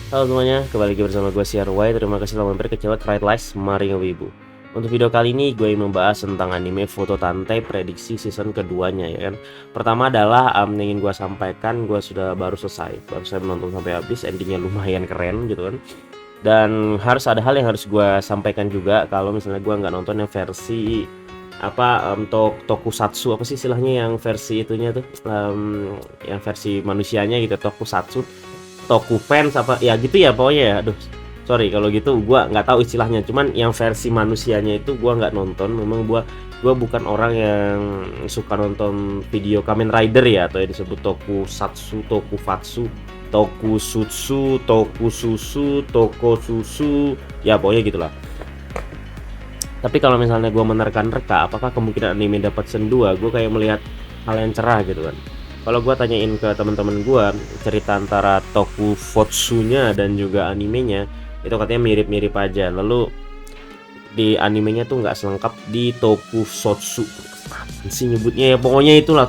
Halo semuanya, kembali lagi bersama gue CRY. Terima kasih telah mampir ke channel Cried Lies Maringo Wibu. Untuk video kali ini gue ingin membahas tentang anime Foto Tante prediksi season keduanya ya kan. Pertama adalah yang ingin gue sampaikan, gue sudah baru selesai menonton sampai habis, endingnya lumayan keren gitu kan. Dan harus ada hal yang harus gue sampaikan juga kalau misalnya gue nggak nonton yang versi tokusatsu, apa sih istilahnya yang versi itunya tuh, yang versi manusianya gitu, tokusatsu, toku fans apa ya gitu ya pokoknya ya. Aduh, sorry kalau gitu gua nggak tahu istilahnya, cuman yang versi manusianya itu gua nggak nonton. Memang gua bukan orang yang suka nonton video Kamen Rider ya, atau yang disebut tokusatsu, tokufatsu, tokusutsu, tokususu, tokosusu, ya pokoknya gitulah. Tapi kalau misalnya gua menerka-nerka apakah kemungkinan anime dapat season 2, gua kayak melihat hal yang cerah gitu kan. Kalau gue tanyain ke teman-teman gue, cerita antara tokusatsunya dan juga animenya itu katanya mirip-mirip aja. Lalu di animenya tuh nggak selengkap di tokusatsu. Apa sih nyebutnya ya? Pokoknya itulah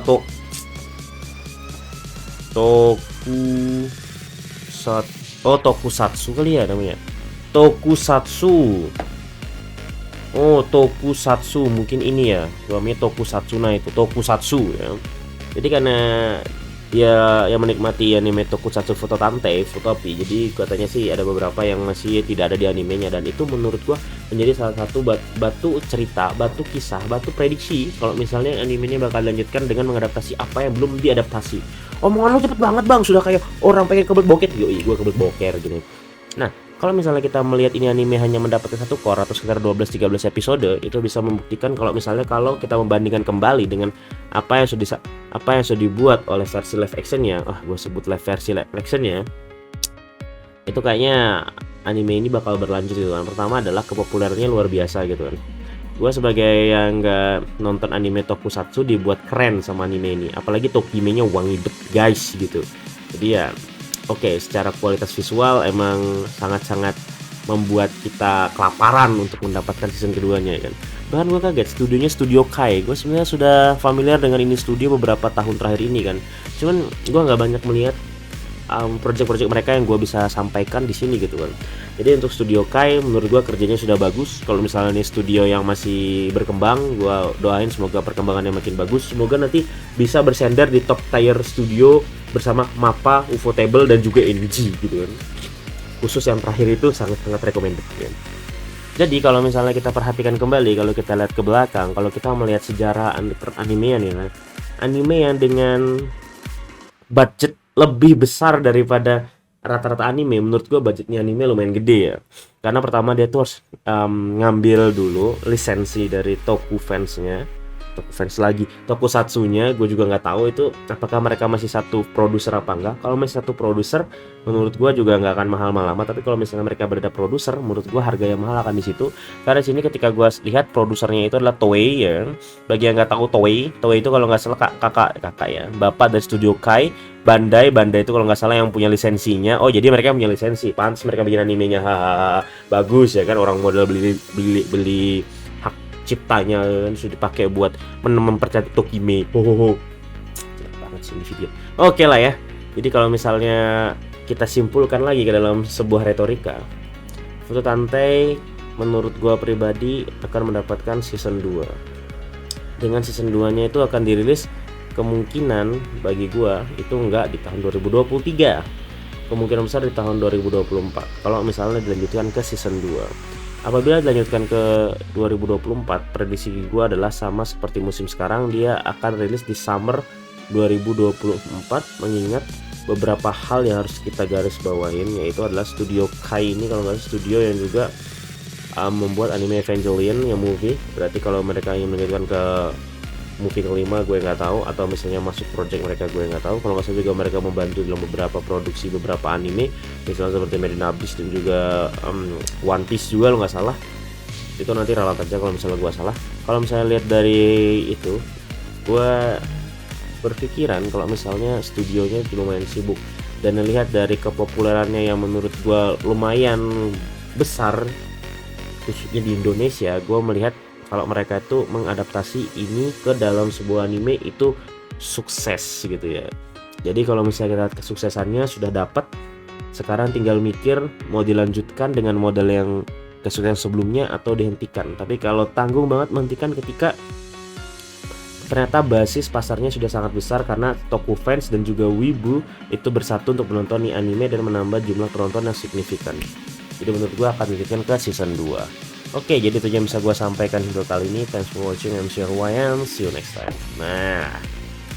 tokusat tokusatsu kali ya namanya. Tokusatsu. Oh, tokusatsu mungkin ini ya. Namanya tokusatsu, nah itu tokusatsu ya. Jadi karena ya yang menikmati anime tokusatsu Foto Tante, Futopi, jadi katanya sih ada beberapa yang masih tidak ada di animenya, dan itu menurut gua menjadi salah satu batu cerita, batu kisah, batu prediksi kalau misalnya animenya bakal lanjutkan dengan mengadaptasi apa yang belum diadaptasi. Omongan lo cepet banget bang, sudah kayak orang pengen kebelet boker. Yoi, gua kebelet boker gini. Nah, kalau misalnya kita melihat ini anime hanya mendapatkan satu core atau sekitar 12-13 episode, itu bisa membuktikan kalau misalnya kalau kita membandingkan kembali dengan apa yang sudah dibuat oleh versi live actionnya, gue sebut versi live actionnya, itu kayaknya anime ini bakal berlanjut gitu kan. Pertama adalah kepopulernya luar biasa gitu kan. Gue sebagai yang nggak nonton anime tokusatsu dibuat keren sama anime ini, apalagi Tokimenya wangi bet guys gitu. Jadi ya oke, secara kualitas visual emang sangat-sangat membuat kita kelaparan untuk mendapatkan season keduanya ya kan. Bahkan gue kaget, studionya Studio Kai. Gue sebenarnya sudah familiar dengan ini studio beberapa tahun terakhir ini kan. Cuman gue nggak banyak melihat project-project mereka yang gue bisa sampaikan di sini gitu kan. Jadi untuk Studio Kai menurut gue kerjanya sudah bagus. Kalau misalnya ini studio yang masih berkembang, gue doain semoga perkembangannya makin bagus. Semoga nanti bisa bersender di top tier studio bersama MAPPA, Ufotable, dan juga NG gitu kan. Khusus yang terakhir itu sangat-sangat recommended kan. Jadi kalau misalnya kita perhatikan kembali, kalau kita lihat ke belakang, kalau kita melihat sejarah animean ya, anime yang dengan budget lebih besar daripada rata-rata anime, menurut gua budgetnya anime lumayan gede ya. Karena pertama dia tuh harus ngambil dulu lisensi dari tokusatsunya. Gue juga nggak tahu itu apakah mereka masih satu produser apa enggak. Kalau masih satu produser, menurut gue juga nggak akan mahal-mahal amat. Tapi kalau misalnya mereka berbeda produser, menurut gue harga yang mahal akan di situ. Karena di sini ketika gue lihat produsernya itu adalah Toei ya. Bagi yang nggak tahu Toei itu kalau nggak salah kakak ya, bapak dari studio Kai. Bandai itu kalau nggak salah yang punya lisensinya. Oh, jadi mereka punya lisensi, pantas mereka bikin animenya. Hahaha, bagus ya kan, orang modal beli hak ciptanya kan sudah dipakai buat mempercantik Tokime. Jelek banget sih ini video. Oke lah ya. Jadi kalau misalnya kita simpulkan lagi ke dalam sebuah retorika, Foto Tante menurut gua pribadi akan mendapatkan season 2. Dengan season 2-nya itu akan dirilis kemungkinan bagi gua itu enggak di tahun 2023. Kemungkinan besar di tahun 2024 kalau misalnya dilanjutkan ke season 2. Apabila dilanjutkan ke 2024, prediksi gua adalah sama seperti musim sekarang, dia akan rilis di summer 2024, mengingat beberapa hal yang harus kita garis bawain, yaitu adalah studio Kai ini kalau nggak studio yang juga membuat anime Evangelion yang movie. Berarti kalau mereka ingin melanjutkan ke movie kelima, gue nggak tahu, atau misalnya masuk project mereka, gue nggak tahu. Kalau nggak salah juga mereka membantu dalam beberapa produksi beberapa anime, misalnya seperti Made in Abyss dan juga One Piece juga lo nggak salah. Itu nanti ralat aja kalau misalnya gue salah. Kalau misalnya lihat dari itu, gue berpikiran kalau misalnya studionya lumayan sibuk, dan lihat dari kepopulerannya yang menurut gue lumayan besar khususnya di Indonesia, gue melihat kalau mereka itu mengadaptasi ini ke dalam sebuah anime itu sukses gitu ya. Jadi kalau misalnya kita lihat kesuksesannya sudah dapat, Sekarang tinggal mikir mau dilanjutkan dengan model yang kesuksesan sebelumnya atau dihentikan. Tapi kalau tanggung banget menghentikan ketika ternyata basis pasarnya sudah sangat besar karena toku fans dan juga wibu itu bersatu untuk menonton nih anime dan menambah jumlah penonton yang signifikan. Jadi menurut gua akan dilanjutkan ke season 2. Oke, jadi itu yang bisa gua sampaikan untuk kali ini. Thanks for watching. I'm Sir Ryan. See you next time. Nah.